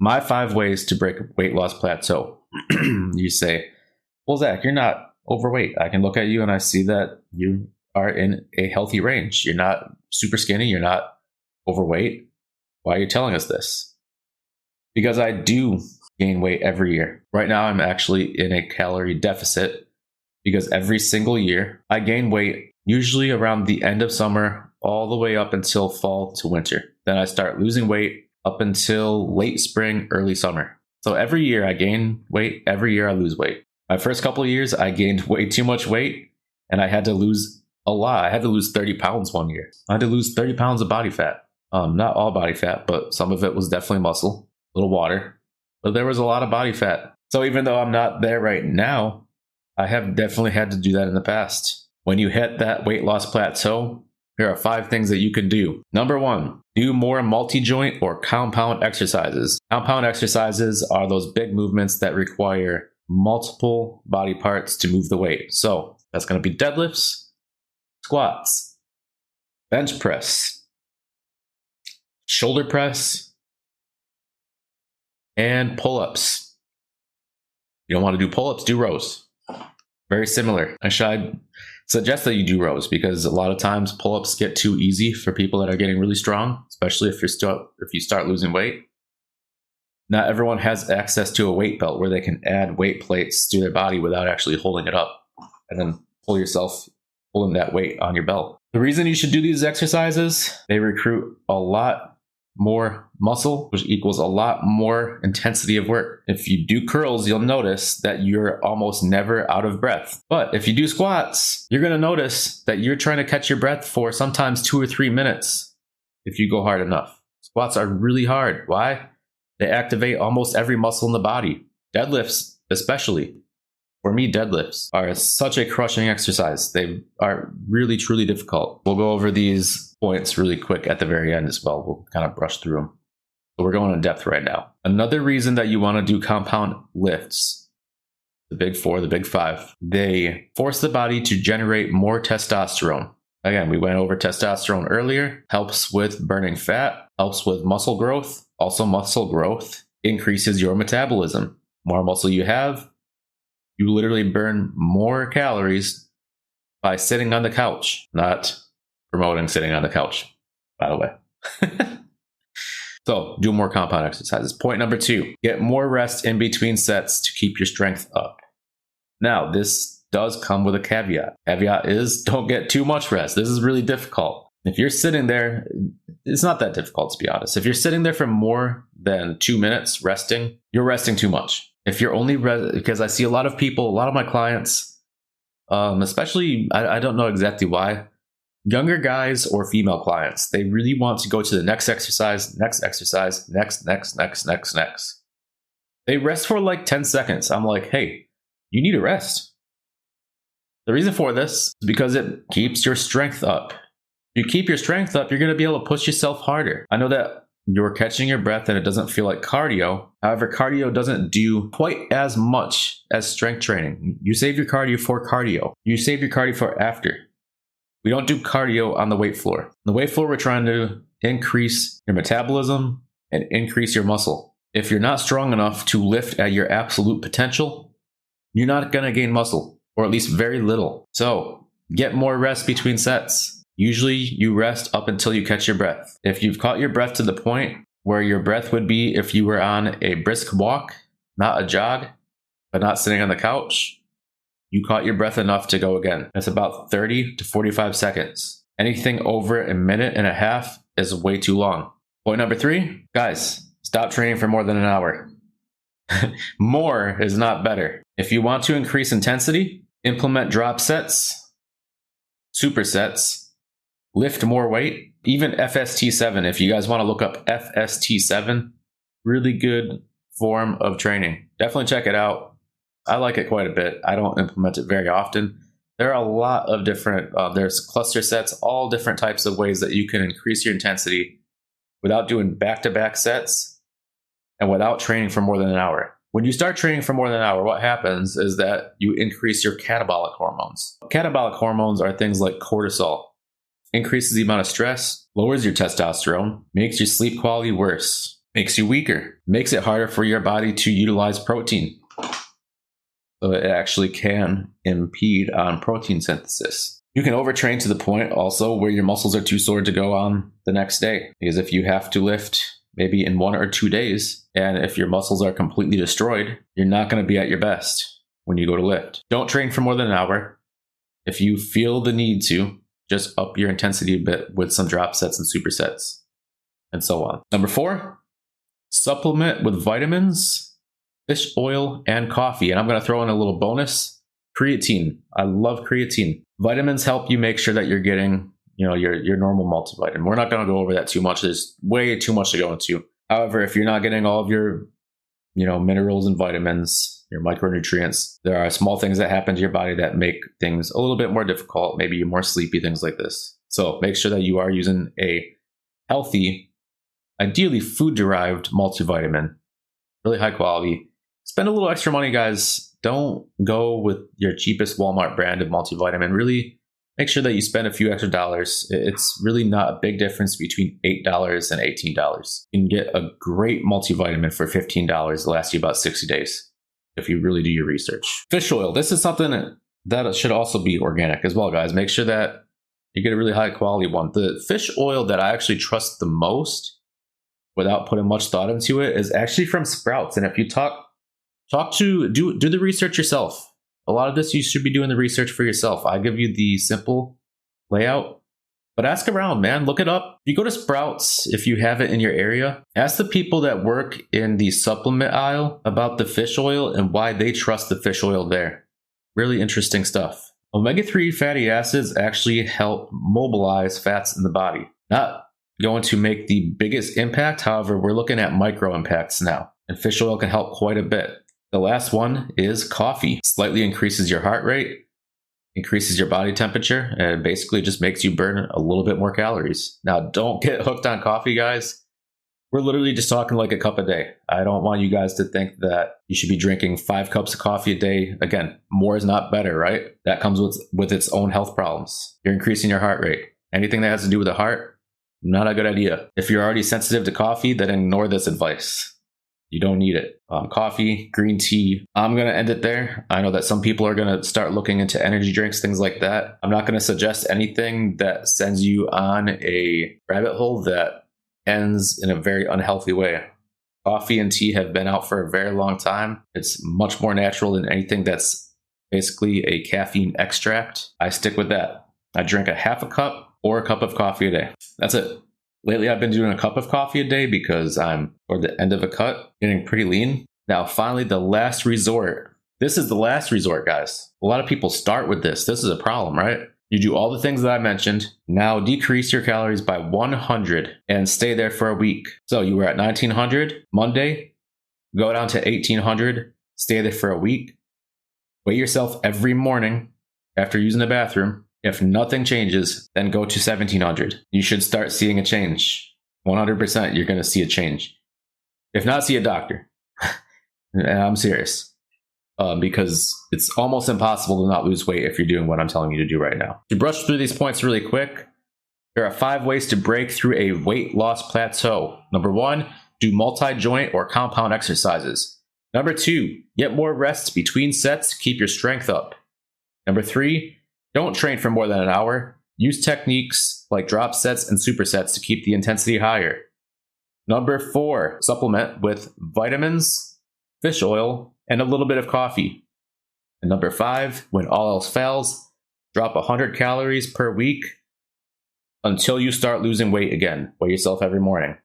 My 5 ways to break a weight loss plateau. You say, well, Zach, you're not overweight. I can look at you and I see that you are in a healthy range. You're not super skinny. You're not overweight. Why are you telling us this? Because I do gain weight every year. Right now, I'm actually in a calorie deficit because every single year I gain weight, usually around the end of summer, all the way up until fall to winter. Then I start losing weight up until late spring, early summer. So every year I gain weight, every year I lose weight. My first couple of years, I gained way too much weight and I had to lose a lot. I had to lose 30 pounds one year. I had to lose 30 pounds of body fat. Not all body fat, but some of it was definitely muscle, a little water, but there was a lot of body fat. So even though I'm not there right now, I have definitely had to do that in the past. When you hit that weight loss plateau, here are 5 things that you can do. Number 1, do more multi-joint or compound exercises. Compound exercises are those big movements that require multiple body parts to move the weight. So that's going to be deadlifts, squats, bench press, shoulder press, and pull-ups. You don't want to do pull-ups, do rows. Very similar. I should suggest that you do rows because a lot of times pull-ups get too easy for people that are getting really strong, especially if you start losing weight. Not everyone has access to a weight belt where they can add weight plates to their body without actually holding it up and then pulling that weight on your belt. The reason you should do these exercises, they recruit a lot more muscle, which equals a lot more intensity of work. If you do curls, you'll notice that you're almost never out of breath. But if you do squats, you're going to notice that you're trying to catch your breath for sometimes 2 or 3 minutes if you go hard enough. Squats are really hard. Why? They activate almost every muscle in the body. Deadlifts, especially. For me, deadlifts are such a crushing exercise. They are really, truly difficult. We'll go over these points really quick at the very end as well. We'll kind of brush through them. But we're going in depth right now. Another reason that you want to do compound lifts, the big 4, the big 5, they force the body to generate more testosterone. Again, we went over testosterone earlier. Helps with burning fat, helps with muscle growth. Also, muscle growth increases your metabolism. More muscle you have, you literally burn more calories by sitting on the couch. Not promoting sitting on the couch, by the way. So do more compound exercises. Point number 2, get more rest in between sets to keep your strength up. Now, this does come with a caveat. Caveat is don't get too much rest. This is really difficult. If you're sitting there, it's not that difficult to be honest. If you're sitting there for more than 2 minutes resting, you're resting too much. If you're only, because I see a lot of people, a lot of my clients, especially, I don't know exactly why, younger guys or female clients, they really want to go to the next exercise, next. They rest for like 10 seconds. I'm like, hey, you need a rest. The reason for this is because it keeps your strength up. If you keep your strength up, you're going to be able to push yourself harder. I know that you're catching your breath and it doesn't feel like cardio. However, cardio doesn't do quite as much as strength training. You save your cardio for cardio. You save your cardio for after. We don't do cardio on the weight floor. On the weight floor, we're trying to increase your metabolism and increase your muscle. If you're not strong enough to lift at your absolute potential, you're not going to gain muscle, or at least very little. So get more rest between sets. Usually you rest up until you catch your breath. If you've caught your breath to the point where your breath would be if you were on a brisk walk, not a jog, but not sitting on the couch, you caught your breath enough to go again. That's about 30 to 45 seconds. Anything over a minute and a half is way too long. Point number 3, guys, stop training for more than an hour. More is not better. If you want to increase intensity, implement drop sets, supersets, lift more weight, even FST7. If you guys want to look up FST7, really good form of training. Definitely check it out. I like it quite a bit. I don't implement it very often. There are a lot of different, there's cluster sets, all different types of ways that you can increase your intensity without doing back-to-back sets and without training for more than an hour. When you start training for more than an hour, what happens is that you increase your catabolic hormones. Catabolic hormones are things like cortisol. Increases the amount of stress, lowers your testosterone, makes your sleep quality worse. Makes you weaker. Makes it harder for your body to utilize protein. So it actually can impede on protein synthesis. You can overtrain to the point also where your muscles are too sore to go on the next day. Because if you have to lift maybe in 1 or 2 days, and if your muscles are completely destroyed, you're not going to be at your best when you go to lift. Don't train for more than an hour. If you feel the need to, just up your intensity a bit with some drop sets and supersets, and so on. Number 4, supplement with vitamins, fish oil, and coffee. And I'm going to throw in a little bonus, creatine. I love creatine. Vitamins help you make sure that you're getting, your normal multivitamin. We're not going to go over that too much. There's way too much to go into. However, if you're not getting all of your, minerals and vitamins, your micronutrients, there are small things that happen to your body that make things a little bit more difficult. Maybe you're more sleepy, things like this. So make sure that you are using a healthy, ideally food-derived multivitamin, really high quality. Spend a little extra money, guys. Don't go with your cheapest Walmart brand of multivitamin. Really make sure that you spend a few extra dollars. It's really not a big difference between $8 and $18. You can get a great multivitamin for $15 that lasts you about 60 days if you really do your research. Fish oil. This is something that should also be organic as well, guys. Make sure that you get a really high quality one. The fish oil that I actually trust the most without putting much thought into it is actually from Sprouts. And if you do the research yourself. A lot of this, you should be doing the research for yourself. I give you the simple layout, but ask around, man. Look it up. If you go to Sprouts, if you have it in your area, ask the people that work in the supplement aisle about the fish oil and why they trust the fish oil there. Really interesting stuff. Omega-3 fatty acids actually help mobilize fats in the body. Not going to make the biggest impact. However, we're looking at micro impacts now, and fish oil can help quite a bit. The last one is coffee. Slightly increases your heart rate, increases your body temperature, and basically just makes you burn a little bit more calories. Now, don't get hooked on coffee, guys. We're literally just talking like a cup a day. I don't want you guys to think that you should be drinking 5 cups of coffee a day. Again, more is not better, right? That comes with its own health problems. You're increasing your heart rate. Anything that has to do with the heart, not a good idea. If you're already sensitive to coffee, then ignore this advice. You don't need it. Coffee, green tea. I'm going to end it there. I know that some people are going to start looking into energy drinks, things like that. I'm not going to suggest anything that sends you on a rabbit hole that ends in a very unhealthy way. Coffee and tea have been out for a very long time. It's much more natural than anything that's basically a caffeine extract. I stick with that. I drink a half a cup or a cup of coffee a day. That's it. Lately, I've been doing a cup of coffee a day because I'm toward the end of a cut, getting pretty lean. Now, finally, the last resort. This is the last resort, guys. A lot of people start with this. This is a problem, right? You do all the things that I mentioned. Now decrease your calories by 100 and stay there for a week. So you were at 1900 Monday, go down to 1800, stay there for a week. Weigh yourself every morning after using the bathroom. If nothing changes, then go to 1700. You should start seeing a change. 100% you're going to see a change. If not, see a doctor. And I'm serious. Because it's almost impossible to not lose weight if you're doing what I'm telling you to do right now. To brush through these points really quick, there are 5 ways to break through a weight loss plateau. Number 1, do multi-joint or compound exercises. Number 2, get more rests between sets to keep your strength up. Number 3, don't train for more than an hour. Use techniques like drop sets and supersets to keep the intensity higher. Number 4, supplement with vitamins, fish oil, and a little bit of coffee. And number 5, when all else fails, drop 100 calories per week until you start losing weight again. Weigh yourself every morning.